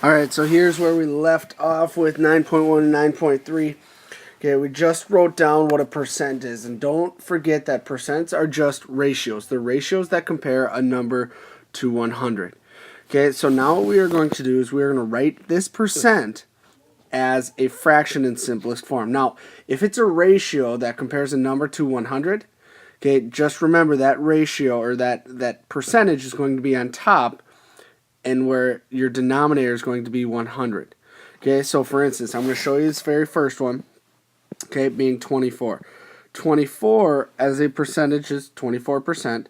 Alright, so here's where we left off with 9.1 and 9.3. Okay, we just wrote down what a percent is, and don't forget that percents are just ratios. They're ratios that compare a number to 100. Okay, so now what we are going to do is we are going to write this percent as a fraction in simplest form. Now, if it's a ratio that compares a number to 100, okay, just remember that ratio or that percentage is going to be on top, and where your denominator is going to be 100. Okay, so for instance, I'm going to show you this very first one, okay, being 24. 24 as a percentage is 24%.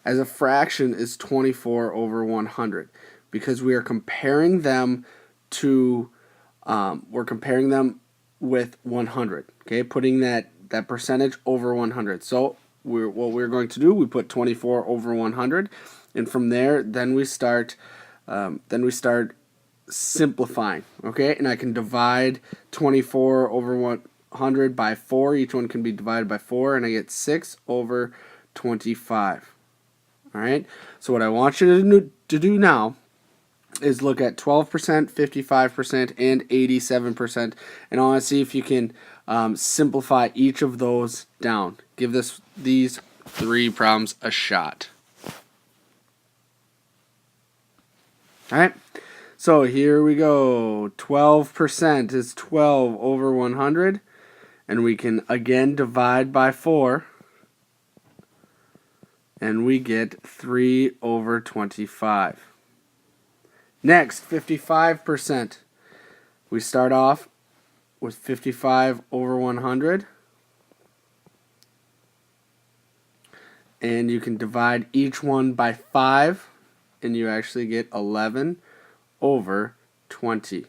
As a fraction is 24 over 100, because we are comparing them to, we're comparing them with 100. Okay, putting that percentage over 100. So what we're going to do, we put 24 over 100, and from there, then we start simplifying, okay? And I can divide 24 over 100 by 4. Each one can be divided by 4, and I get 6 over 25. All right? So what I want you to do now is look at 12%, 55%, and 87%, and I want to see if you can simplify each of those down. Give these 3 problems a shot. Alright, so here we go. 12% is 12 over 100, and we can again divide by 4, and we get 3 over 25. Next, 55%. We start off with 55 over 100, and you can divide each one by 5, and you actually get 11 over 20.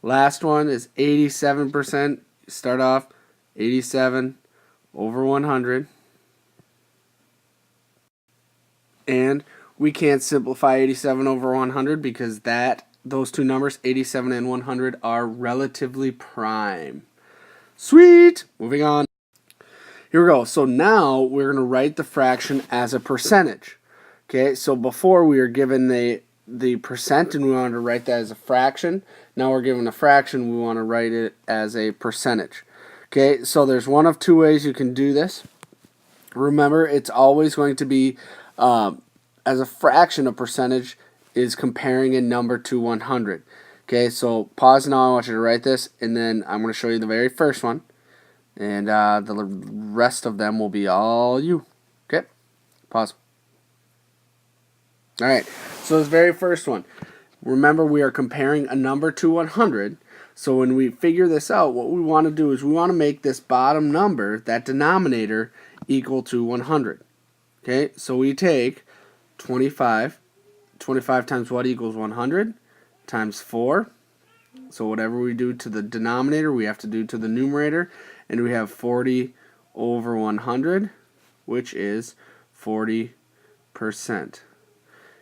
Last one is 87%. Start off 87 over 100. And we can't simplify 87 over 100 because those two numbers, 87 and 100, are relatively prime. Sweet! Moving on. Here we go. So now we're going to write the fraction as a percentage. Okay, so before we were given the percent and we wanted to write that as a fraction. Now we're given a fraction, we want to write it as a percentage. Okay, so there's one of 2 ways you can do this. Remember, it's always going to be, as a fraction, a percentage is comparing a number to 100. Okay, so pause now, I want you to write this, and then I'm going to show you the very first one. And the rest of them will be all you. Okay, pause. Alright, so this very first one, remember we are comparing a number to 100, so when we figure this out, what we want to do is we want to make this bottom number, that denominator, equal to 100. Okay, so we take 25 times what equals 100, times 4, so whatever we do to the denominator, we have to do to the numerator, and we have 40 over 100, which is 40%.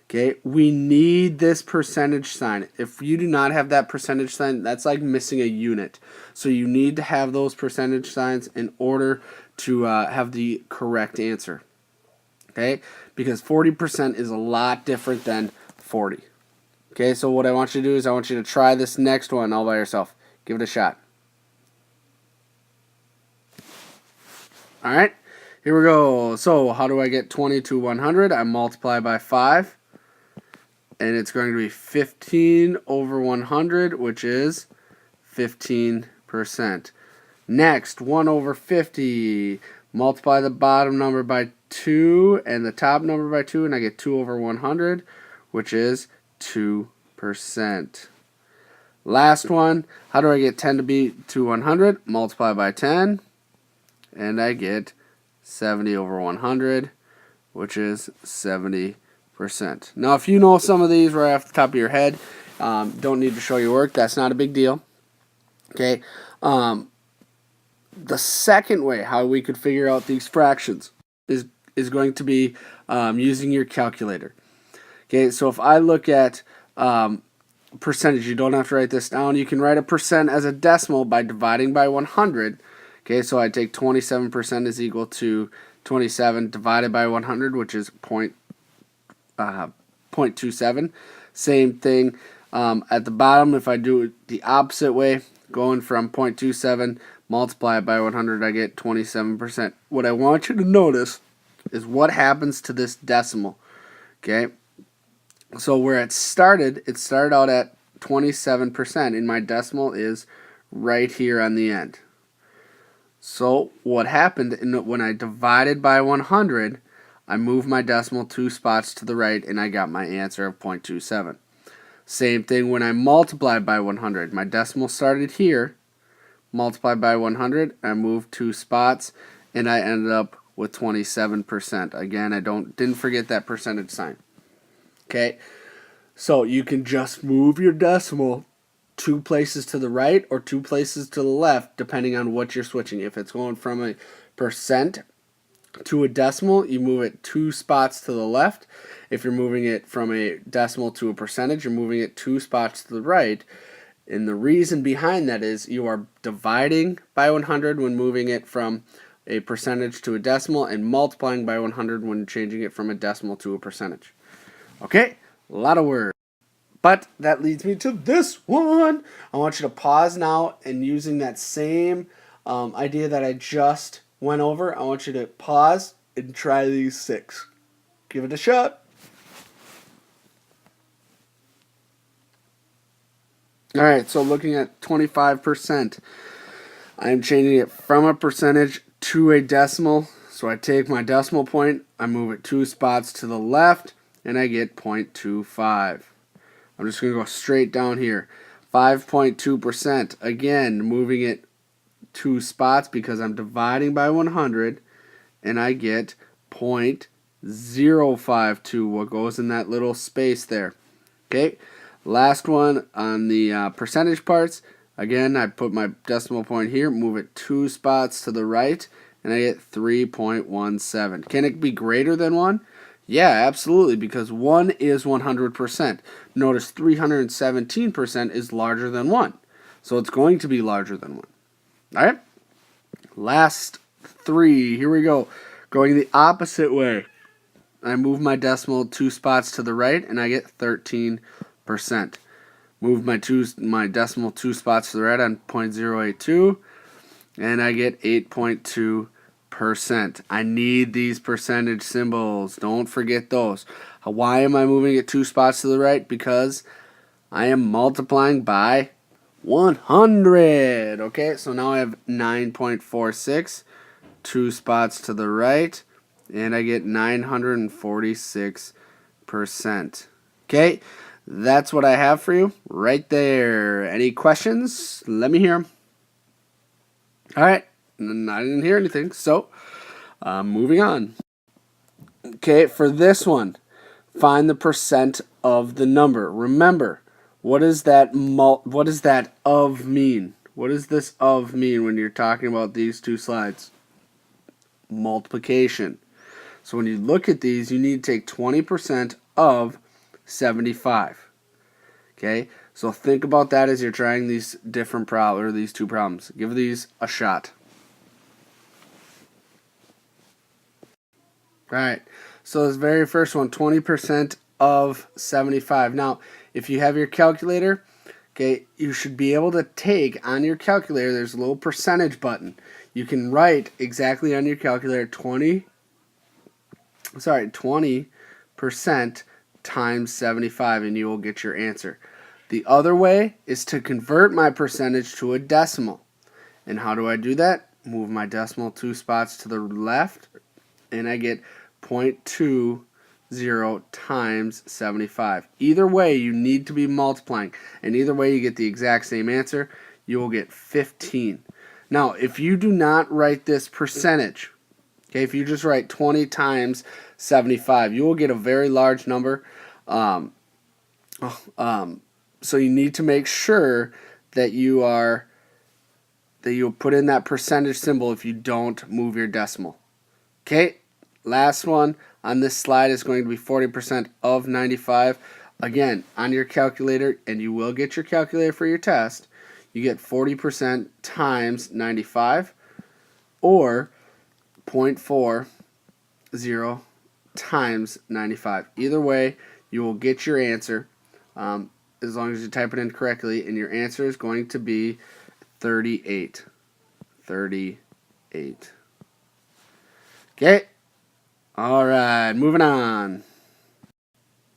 Okay, we need this percentage sign. If you do not have that percentage sign, that's like missing a unit. So you need to have those percentage signs in order to have the correct answer. Okay, because 40% is a lot different than 40. Okay, so what I want you to do is I want you to try this next one all by yourself. Give it a shot. Alright, here we go. So how do I get 20 to 100? I multiply by 5. And it's going to be 15 over 100, which is 15%. Next, 1 over 50. Multiply the bottom number by 2 and the top number by 2, and I get 2 over 100, which is 2%. Last one, how do I get 10 to be to 100? Multiply by 10, and I get 70 over 100, which is 70%. Now, if you know some of these right off the top of your head, don't need to show your work. That's not a big deal. Okay. The second way how we could figure out these fractions is going to be using your calculator. Okay. So if I look at percentage, you don't have to write this down. You can write a percent as a decimal by dividing by 100. Okay. So I take 27% is equal to 27 divided by 100, which is 0.27. Same thing At the bottom, if I do it the opposite way, going from 0.27 multiply it by 100, I get 27%. What I want you to notice is what happens to this decimal. Okay, so where it started out at 27%, and my decimal is right here on the end. So what happened when I divided by 100, I moved my decimal 2 spots to the right, and I got my answer of 0.27. Same thing when I multiplied by 100. My decimal started here, multiplied by 100, I moved 2 spots, and I ended up with 27%. Again, I didn't forget that percentage sign. Okay, so you can just move your decimal 2 places to the right or 2 places to the left, depending on what you're switching. If it's going from a percent to a decimal, you move it 2 spots to the left. If you're moving it from a decimal to a percentage, you're moving it 2 spots to the right. And the reason behind that is you are dividing by 100 when moving it from a percentage to a decimal, and multiplying by 100 when changing it from a decimal to a percentage. Okay, a lot of words. But that leads me to this one. I want you to pause now, and using that same idea that I just went over, I want you to pause and try these 6. Give it a shot. Alright, so looking at 25%, I'm changing it from a percentage to a decimal. So I take my decimal point, I move it 2 spots to the left, and I get 0.25. I'm just going to go straight down here. 5.2%, again, moving it 2 spots because I'm dividing by 100, and I get 0.052, what goes in that little space there. Okay, last one on the percentage parts. Again, I put my decimal point here, move it 2 spots to the right, and I get 3.17. Can it be greater than 1? Yeah, absolutely, because 1 is 100%. Notice 317% is larger than 1. So it's going to be larger than 1. All right? Last 3. Here we go. Going the opposite way. I move my decimal 2 spots to the right, and I get 13%. Move my decimal 2 spots to the right on 0.082, and I get 8.2%. I need these percentage symbols. Don't forget those. Why am I moving it 2 spots to the right? Because I am multiplying by 100. Okay, so now I have 9.46, 2 spots to the right, and I get 946%. Okay, that's what I have for you right there. Any questions? Let me hear them. All right, I didn't hear anything, so moving on. Okay, for this one, find the percent of the number. Remember, what does that of mean? What does this of mean when you're talking about these 2 slides? Multiplication. So when you look at these, you need to take 20% of 75. Okay, so think about that as you're trying these different problems, or these 2 problems. Give these a shot. All right, so this very first one, 20% of 75. Now, if you have your calculator, okay, you should be able to take on your calculator, there's a little percentage button. You can write exactly on your calculator 20% times 75, and you will get your answer. The other way is to convert my percentage to a decimal. And how do I do that? Move my decimal 2 spots to the left, and I get 0.20 times 75. Either way, you need to be multiplying, and either way you get the exact same answer. You will get 15. Now, if you do not write this percentage, okay, if you just write 20 times 75, you will get a very large number. So you need to make sure that you put in that percentage symbol if you don't move your decimal. Okay, last one on this slide is going to be 40% of 95. Again, on your calculator, and you will get your calculator for your test, you get 40% times 95, or 0.40 times 95. Either way, you will get your answer. as long as you type it in correctly, and your answer is going to be 38. 38. Okay. All right, moving on.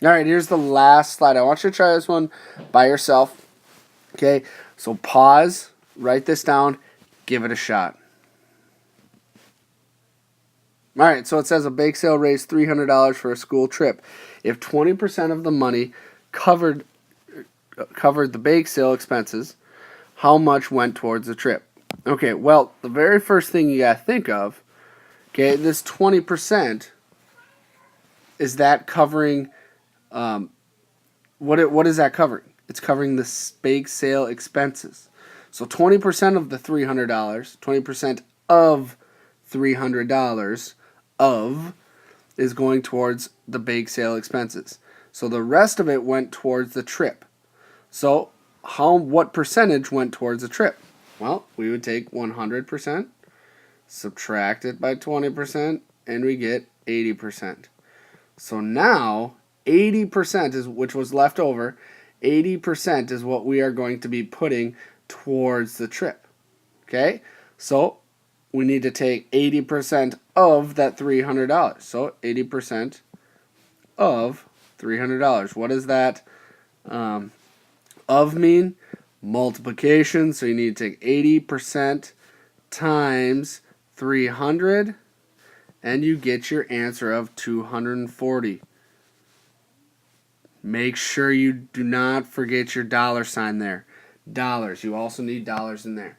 All right, here's the last slide. I want you to try this one by yourself. Okay, so pause, write this down, give it a shot. All right, so it says a bake sale raised $300 for a school trip. If 20% of the money covered the bake sale expenses, how much went towards the trip? Okay, well, the very first thing you got to think of, okay, this 20%, is that covering, what is that covering? It's covering the bake sale expenses. So 20% of the $300, 20% of $300 is going towards the bake sale expenses. So the rest of it went towards the trip. So what percentage went towards the trip? Well, we would take 100%, subtract it by 20%, and we get 80%. So now 80% is, which was left over, 80% is what we are going to be putting towards the trip. Okay? So we need to take 80% of that $300. So 80% of $300. What does that of mean? Multiplication. So you need to take 80% times 300, and you get your answer of 240. Make sure you do not forget your dollar sign there. Dollars. You also need dollars in there.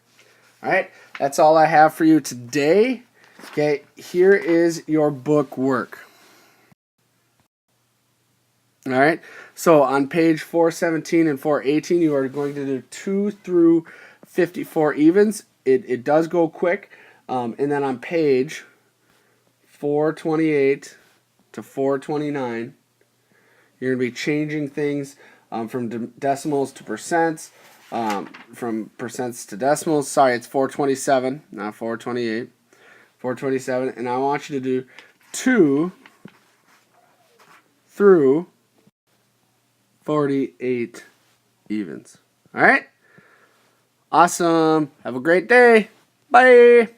All right, that's all I have for you today. Okay, here is your book work. All right, so on page 417 and 418, you are going to do 2 through 54 evens. It does go quick. And then on page 428 to 429, you're going to be changing things from decimals to percents, from percents to decimals. Sorry, it's 427, not 428. 427, and I want you to do 2 through 48 evens. All right? Awesome. Have a great day. Bye.